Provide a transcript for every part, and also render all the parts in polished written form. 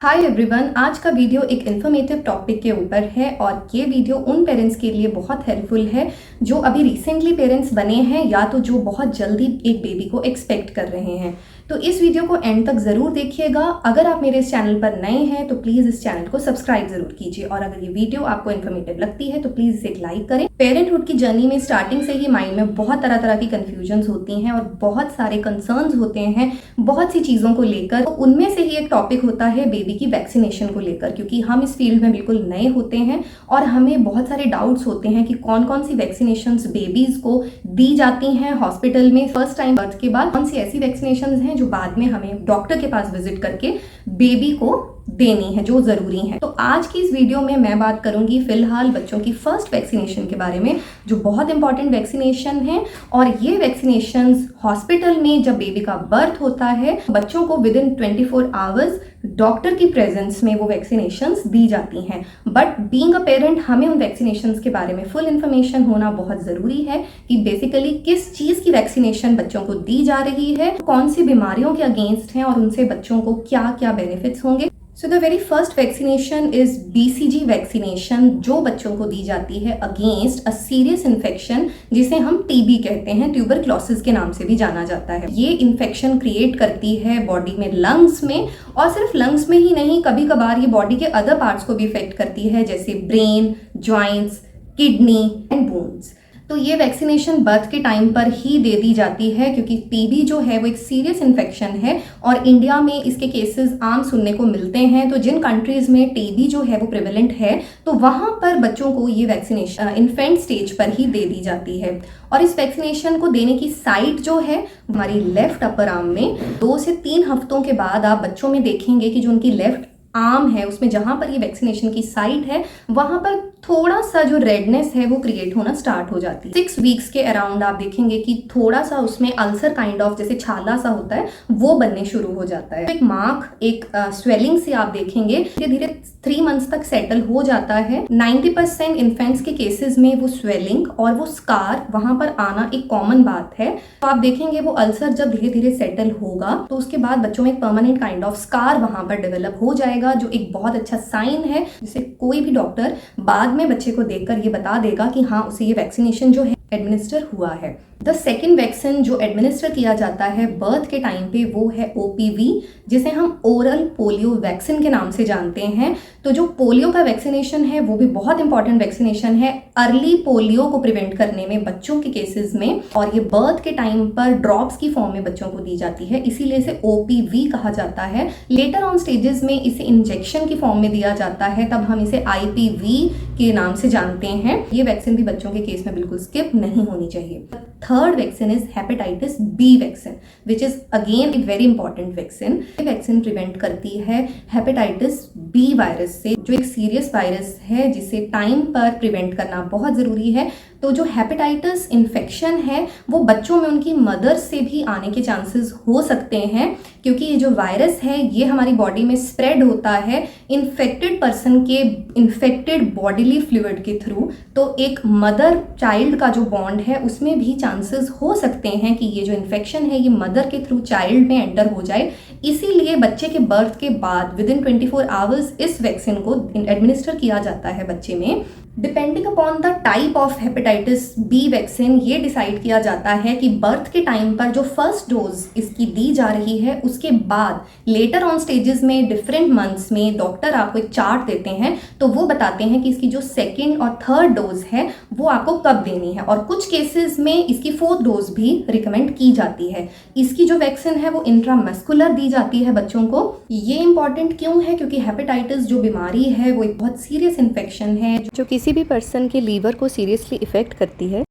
Hi everyone, आज का video एक इन्फॉर्मेटिव टॉपिक के ऊपर है और ये वीडियो उन पेरेंट्स के लिए बहुत हेल्पफुल है जो अभी रिसेंटली पेरेंट्स बने हैं या तो जो बहुत जल्दी एक बेबी को एक्सपेक्ट कर रहे हैं। तो इस वीडियो को एंड तक ज़रूर देखिएगा। अगर आप मेरे इस चैनल पर नए हैं तो प्लीज़ इस चैनल को सब्सक्राइब ज़रूर कीजिए और अगर ये वीडियो आपको इन्फॉर्मेटिव लगती है तो प्लीज़ इसे एक लाइक करें। पेरेंटहुड की जर्नी में स्टार्टिंग से ही माइंड में बहुत तरह तरह की कन्फ्यूजन्स होती हैं और बहुत सारे कंसर्न्स होते हैं बहुत सी चीज़ों को लेकर। तो उनमें से ही एक टॉपिक होता है बेबी की वैक्सीनेशन को लेकर, क्योंकि हम इस फील्ड में बिल्कुल नए होते हैं और हमें बहुत सारे डाउट्स होते हैं कि कौन कौन सी वैक्सीनेशंस बेबीज़ को दी जाती हैं हॉस्पिटल में फर्स्ट टाइम बर्थ के बाद, कौन सी ऐसी वैक्सीनेशंस हैं जो बाद में हमें डॉक्टर के पास विजिट करके बेबी को देनी है जो ज़रूरी है। तो आज की इस वीडियो में मैं बात करूंगी फिलहाल बच्चों की फर्स्ट वैक्सीनेशन के बारे में, जो बहुत इंपॉर्टेंट वैक्सीनेशन है। और ये वैक्सीनेशंस हॉस्पिटल में जब बेबी का बर्थ होता है बच्चों को विद इन 24 आवर्स डॉक्टर की प्रेजेंस में वो वैक्सीनेशंस दी जाती हैं। बट बीइंग अ पेरेंट हमें उन वैक्सीनेशंस के बारे में फुल इन्फॉर्मेशन होना बहुत ज़रूरी है कि बेसिकली किस चीज़ की वैक्सीनेशन बच्चों को दी जा रही है, कौन सी बीमारियों के अगेंस्ट हैं और उनसे बच्चों को क्या क्या बेनिफिट्स होंगे। So the very first vaccination is BCG vaccination, जो बच्चों को दी जाती है अगेंस्ट अ सीरियस इन्फेक्शन जिसे हम TB कहते हैं, ट्यूबरक्लोसिस के नाम से भी जाना जाता है। ये इन्फेक्शन क्रिएट करती है बॉडी में, लंग्स में, और सिर्फ लंग्स में ही नहीं, कभी कभार ये बॉडी के अदर पार्ट्स को भी इफेक्ट करती है जैसे brain, joints, kidney and bones. तो ये वैक्सीनेशन बर्थ के टाइम पर ही दे दी जाती है क्योंकि TB जो है वो एक सीरियस इन्फेक्शन है और इंडिया में इसके केसेस आम सुनने को मिलते हैं। तो जिन कंट्रीज़ में TB जो है वो प्रेवलेंट है तो वहाँ पर बच्चों को ये वैक्सीनेशन इन्फेंट स्टेज पर ही दे दी जाती है। और इस वैक्सीनेशन को देने की साइट जो है हमारी लेफ्ट अपर आर्म में 2 से 3 हफ्तों के बाद आप बच्चों में देखेंगे कि जो उनकी लेफ्ट आर्म है उसमें जहाँ पर ये वैक्सीनेशन की साइट है वहाँ पर थोड़ा सा जो रेडनेस है वो क्रिएट होना स्टार्ट हो जाती है। 6 वीक्स के अराउंड आप देखेंगे कि थोड़ा सा उसमें अल्सर काइंड ऑफ जैसे छाला सा होता है वो बनने शुरू हो जाता है। एक मार्क, एक स्वेलिंग से आप देखेंगे धीरे धीरे 3 मंथ्स तक सेटल हो जाता है। 90% इन्फेंट्स के केसेस में वो स्वेलिंग और वो स्कार वहां पर आना एक कॉमन बात है। तो आप देखेंगे वो अल्सर जब धीरे धीरे सेटल होगा तो उसके बाद बच्चों में एक परमानेंट काइंड ऑफ स्कार वहां पर डेवलप हो जाएगा, जो एक बहुत अच्छा साइन है जिसे कोई भी डॉक्टर बाद में बच्चे को देखकर ये बता देगा कि हाँ उसे ये वैक्सीनेशन जो है एडमिनिस्टर हुआ है। द सेकेंड वैक्सीन जो एडमिनिस्टर किया जाता है बर्थ के टाइम पे वो है OPV, जिसे हम ओरल पोलियो वैक्सीन के नाम से जानते हैं। तो जो पोलियो का वैक्सीनेशन है वो भी बहुत इंपॉर्टेंट वैक्सीनेशन है अर्ली पोलियो को प्रिवेंट करने में बच्चों के केसेस में, और ये बर्थ के टाइम पर ड्रॉप्स की फॉर्म में बच्चों को दी जाती है, इसीलिए इसे OPV कहा जाता है। लेटर ऑन स्टेजेस में इसे इंजेक्शन की फॉर्म में दिया जाता है, तब हम इसे IPV के नाम से जानते हैं। ये वैक्सीन भी बच्चों के केस में बिल्कुल स्किप नहीं होनी चाहिए। Third vaccine is hepatitis B vaccine, which is again a very important vaccine. ये वैक्सीन प्रिवेंट करती है हेपेटाइटिस B वायरस से, जो एक सीरियस वायरस है जिसे टाइम पर प्रिवेंट करना बहुत ज़रूरी है। तो जो हेपेटाइटिस इन्फेक्शन है वो बच्चों में उनकी मदर से भी आने के चांसेस हो सकते हैं, क्योंकि ये जो वायरस है ये हमारी बॉडी में स्प्रेड होता है इन्फेक्टेड पर्सन के इन्फेक्टेड बॉडीली फ्लूइड के थ्रू। तो एक मदर चाइल्ड का जो बॉन्ड है उसमें भी चांसेस हो सकते हैं कि ये जो इन्फेक्शन है ये मदर के थ्रू चाइल्ड में एंटर हो जाए। इसीलिए बच्चे के बर्थ के बाद विद इन 24 आवर्स इस वैक्सीन को एडमिनिस्टर किया जाता है बच्चे में। Depending upon the type of hepatitis B vaccine ये डिसाइड किया जाता है कि बर्थ के टाइम पर जो फर्स्ट डोज इसकी दी जा रही है उसके बाद लेटर ऑन स्टेजेस में डिफरेंट मंथ्स में डॉक्टर आपको एक चार्ट देते हैं, तो वो बताते हैं कि इसकी जो सेकेंड और थर्ड डोज है वो आपको कब देनी है, और कुछ केसेस में इसकी 4th डोज भी रिकमेंड की जाती है। इसकी जो वैक्सीन है वो इंट्रामस्कुलर दी जाती है बच्चों को। ये इंपॉर्टेंट क्यों है? क्योंकि हेपेटाइटिस जो बीमारी है वो एक बहुत सीरियस इन्फेक्शन है जो किसी भी पर्सन के लीवर को सीरियसली इफेक्ट करती है,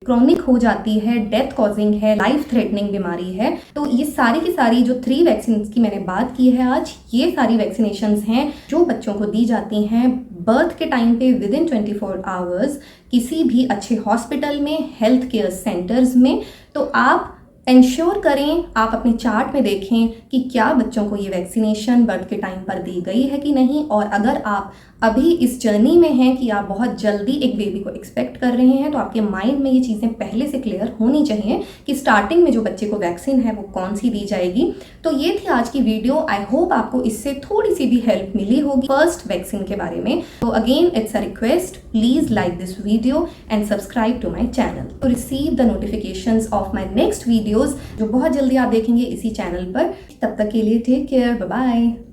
क्रॉनिक हो जाती है, डेथ कॉजिंग है, लाइफ थ्रेटनिंग बीमारी है। तो ये सारी की सारी जो 3 वैक्सीन की मैंने बात की है आज, ये सारी वैक्सीनेशंस हैं जो बच्चों को दी जाती हैं बर्थ के टाइम पे विद इन 24 आवर्स किसी भी अच्छे हॉस्पिटल में, हेल्थ केयर सेंटर्स में। तो आप इंश्योर करें, आप अपने चार्ट में देखें कि क्या बच्चों को ये वैक्सीनेशन बर्थ के टाइम पर दी गई है कि नहीं। और अगर आप अभी इस जर्नी में हैं कि आप बहुत जल्दी एक बेबी को एक्सपेक्ट कर रहे हैं, तो आपके माइंड में ये चीज़ें पहले से क्लियर होनी चाहिए कि स्टार्टिंग में जो बच्चे को वैक्सीन है वो कौन सी दी जाएगी। तो ये थी आज की वीडियो। आई होप आपको इससे थोड़ी सी भी हेल्प मिली होगी फर्स्ट वैक्सीन के बारे में। तो again it's a request, please like this video and subscribe to my channel to receive the notifications of my next videos, जो बहुत जल्दी आप देखेंगे इसी चैनल पर। तब तक के लिए टेक केयर, बाय बाय।